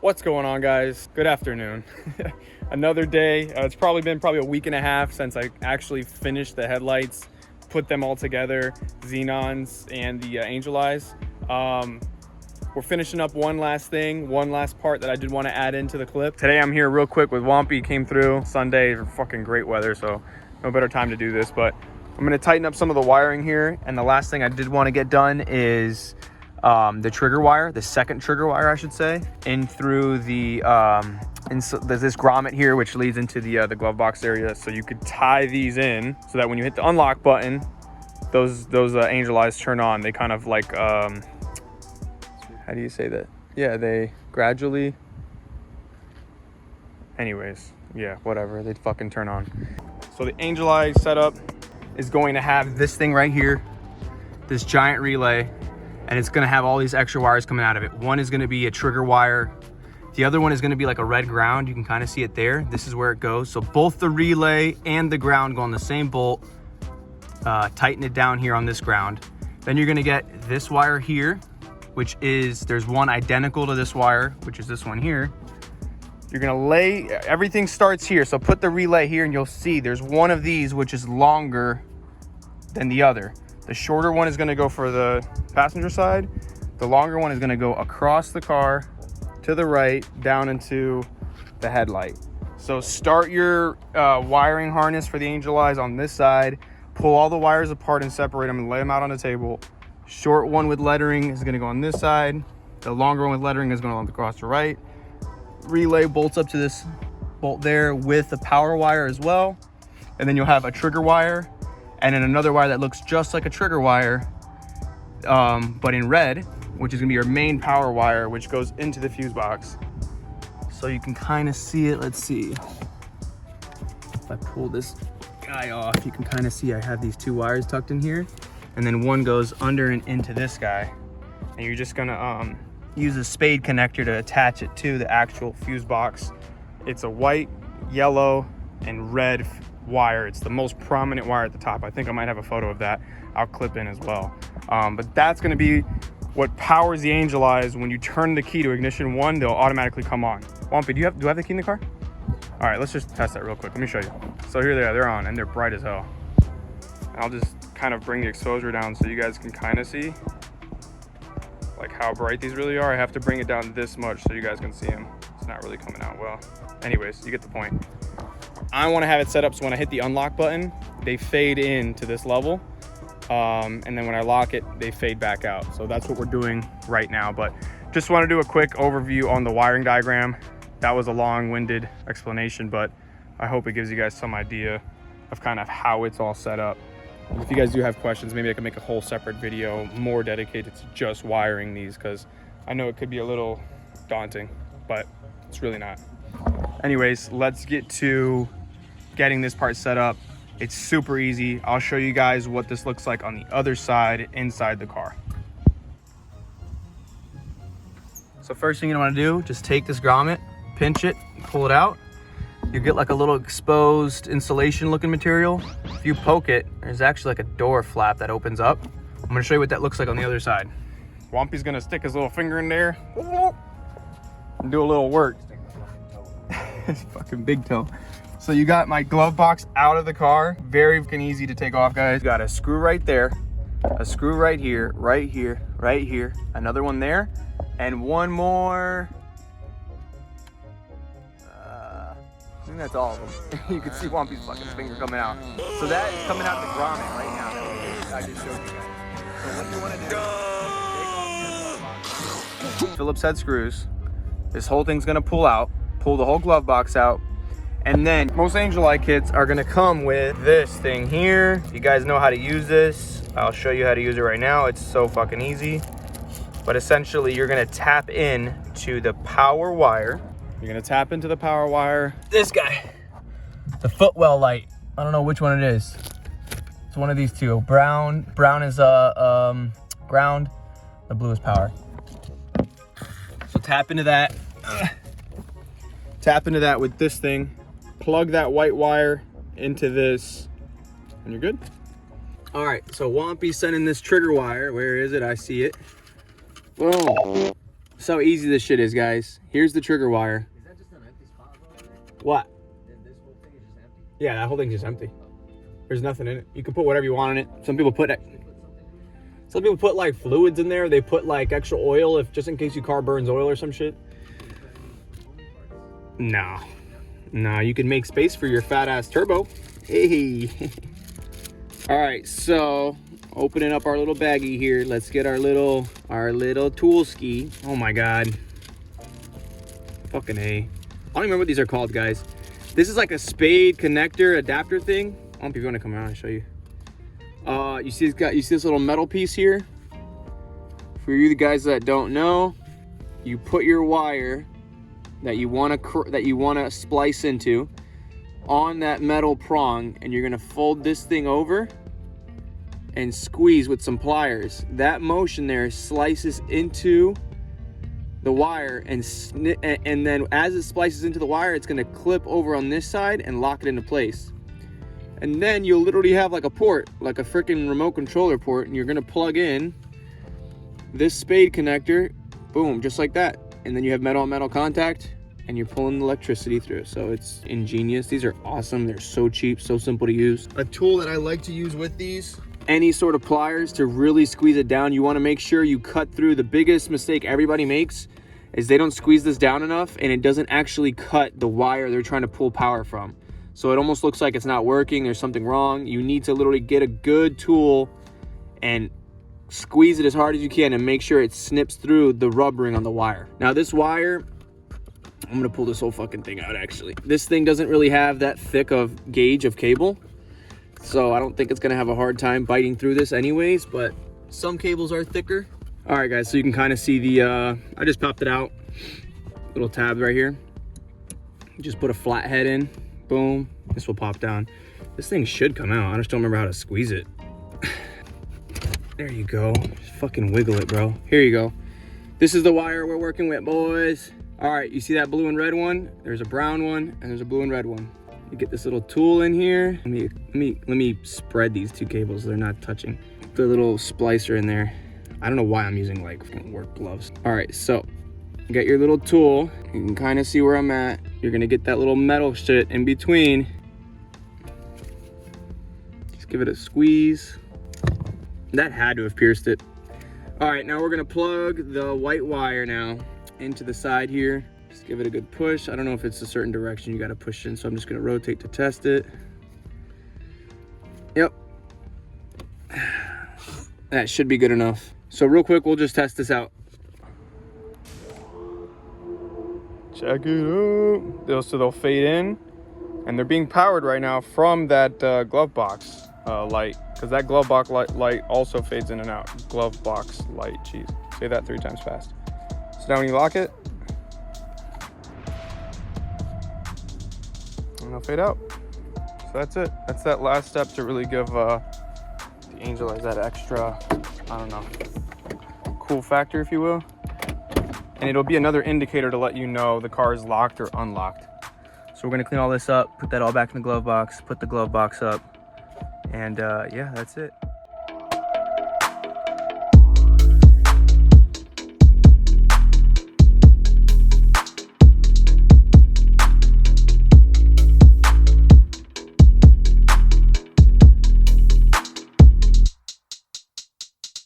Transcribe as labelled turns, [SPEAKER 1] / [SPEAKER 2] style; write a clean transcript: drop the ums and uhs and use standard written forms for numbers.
[SPEAKER 1] What's going on, guys? Good afternoon. Another day. It's probably been a week and a half since I actually finished the headlights, put them all together, xenons and the angel eyes. We're finishing up one last part that I did want to add into the clip. Today I'm here real quick with Wampy. Came through Sunday, fucking great weather, so no better time to do this. But I'm gonna tighten up some of the wiring here, and the last thing I did want to get done is the trigger wire, the second trigger wire, I should say, in through the so there's this grommet here which leads into the glove box area, so you could tie these in so that when you hit the unlock button, those angel eyes turn on. They kind of like how do you say that? Yeah, they gradually, anyways, yeah, whatever, they fucking turn on. So the angel eye setup is going to have this thing right here, this giant relay, and it's gonna have all these extra wires coming out of it. One is gonna be a trigger wire. The other one is gonna be like a red ground. You can kind of see it there. This is where it goes. So both the relay and the ground go on the same bolt. Tighten it down here on this ground. Then you're gonna get this wire here, which is, there's one identical to this wire, which is this one here. You're gonna lay, everything starts here. So put the relay here and you'll see there's one of these which is longer than the other. The shorter one is gonna go for the passenger side. The longer one is gonna go across the car to the right, down into the headlight. So start your wiring harness for the angel eyes on this side, pull all the wires apart and separate them and lay them out on the table. Short one with lettering is gonna go on this side. The longer one with lettering is gonna go across the right. Relay bolts up to this bolt there with the power wire as well. And then you'll have a trigger wire, and then another wire that looks just like a trigger wire, but in red, which is gonna be your main power wire, which goes into the fuse box. So you can kind of see it. Let's see. If I pull this guy off, you can kind of see I have these two wires tucked in here, and then one goes under and into this guy. And you're just gonna use a spade connector to attach it to the actual fuse box. It's a white, yellow, and red wire. It's the most prominent wire at the top. I think I might have a photo of that. I'll clip in as well. But that's gonna be what powers the angel eyes. When you turn the key to ignition 1, they'll automatically come on. Wampy, do I have the key in the car? All right, let's just test that real quick. Let me show you. So here they are, they're on, and they're bright as hell. I'll just kind of bring the exposure down so you guys can kind of see like how bright these really are. I have to bring it down this much so you guys can see them. It's not really coming out well. Anyways, you get the point. I want to have it set up so when I hit the unlock button, they fade in to this level. And then when I lock it, they fade back out. So that's what we're doing right now. But just want to do a quick overview on the wiring diagram. That was a long-winded explanation, but I hope it gives you guys some idea of kind of how it's all set up. If you guys do have questions, maybe I can make a whole separate video more dedicated to just wiring these, because I know it could be a little daunting, but it's really not. Anyways, let's get to getting this part set up. It's super easy. I'll show you guys what this looks like on the other side inside the car. So first thing you want to do, just take this grommet, pinch it, pull it out. You get like a little exposed insulation looking material. If you poke it, there's actually like a door flap that opens up. I'm gonna show you what that looks like on the other side. Wampy's gonna stick his little finger in there and do a little work. His fucking big toe. So you got my glove box out of the car. Very fucking easy to take off, guys. Got a screw right there, a screw right here, right here, right here, another one there, and one more. I think that's all of them. You can see Wampy's fucking finger coming out. So that is coming out of the grommet right now. That I just showed you guys. So what you want to do, take off your glove box. Phillips head screws. This whole thing's gonna pull out, pull the whole glove box out. And then most angel eye kits are gonna come with this thing here. You guys know how to use this. I'll show you how to use it right now. It's so fucking easy. But essentially you're gonna tap in to the power wire. You're gonna tap into the power wire. This guy, the footwell light. I don't know which one it is. It's one of these two. Brown is ground, the blue is power. So tap into that. Tap into that with this thing. Plug that white wire into this, and you're good. All right, so Wampy's sending this trigger wire. Where is it? I see it. Boom. That's how easy this shit is, guys. Here's the trigger wire.
[SPEAKER 2] Is that just an empty spot, bro?
[SPEAKER 1] What?
[SPEAKER 2] This whole thing is just empty?
[SPEAKER 1] Yeah, that whole thing's just empty. There's nothing in it. You can put whatever you want in it. Some people put like fluids in there. They put like extra oil if just in case your car burns oil or some shit. No. No, you can make space for your fat ass turbo. Hey. All right, so opening up our little baggie here. Let's get our little tool ski. Oh my God. Fucking A. I don't even remember what these are called, guys. This is like a spade connector adapter thing. I don't know if you want to come around and show you. You see this little metal piece here? For you the guys that don't know, you put your wire that you want to splice into on that metal prong, and you're going to fold this thing over and squeeze with some pliers. That motion there slices into the wire, and then as it splices into the wire, it's going to clip over on this side and lock it into place. And then you'll literally have like a port, like a freaking remote controller port, and you're going to plug in this spade connector, boom, just like that. And then you have metal on metal contact, and you're pulling the electricity through. So it's ingenious. These are awesome. They're so cheap, so simple to use. A tool that I like to use with these, any sort of pliers to really squeeze it down. You want to make sure you cut through. The biggest mistake everybody makes is they don't squeeze this down enough, and it doesn't actually cut the wire they're trying to pull power from. So it almost looks like it's not working. There's something wrong. You need to literally get a good tool and squeeze it as hard as you can and make sure it snips through the rubbering on the wire. Now this wire, I'm gonna pull this whole fucking thing out actually. This thing doesn't really have that thick of gauge of cable, so I don't think it's gonna have a hard time biting through this anyways, but some cables are thicker. All right guys, so you can kind of see the, I just popped it out. Little tabs right here. Just put a flat head in, boom, this will pop down. This thing should come out, I just don't remember how to squeeze it. There you go, just fucking wiggle it, bro. Here you go. This is the wire we're working with, boys. All right, you see that blue and red one? There's a brown one and there's a blue and red one. You get this little tool in here. Let me spread these two cables so they're not touching. The little splicer in there. I don't know why I'm using like work gloves. All right, so get your little tool. You can kind of see where I'm at. You're gonna get that little metal shit in between. Just give it a squeeze. That had to have pierced it. All right, now we're gonna plug the white wire now into the side here. Just give it a good push. I don't know if it's a certain direction you gotta push in, so I'm just gonna rotate to test it. Yep. That should be good enough. So real quick, we'll just test this out. Check it out. So they'll fade in, and they're being powered right now from that glove box light, because that glove box light also fades in and out. Glove box light, jeez. Say that 3 times fast. So now when you lock it, and they'll fade out. So that's it. That's that last step to really give the Angel Eyes that extra, I don't know, cool factor, if you will. And it'll be another indicator to let you know the car is locked or unlocked. So we're gonna clean all this up, put that all back in the glove box, put the glove box up, and yeah, that's it.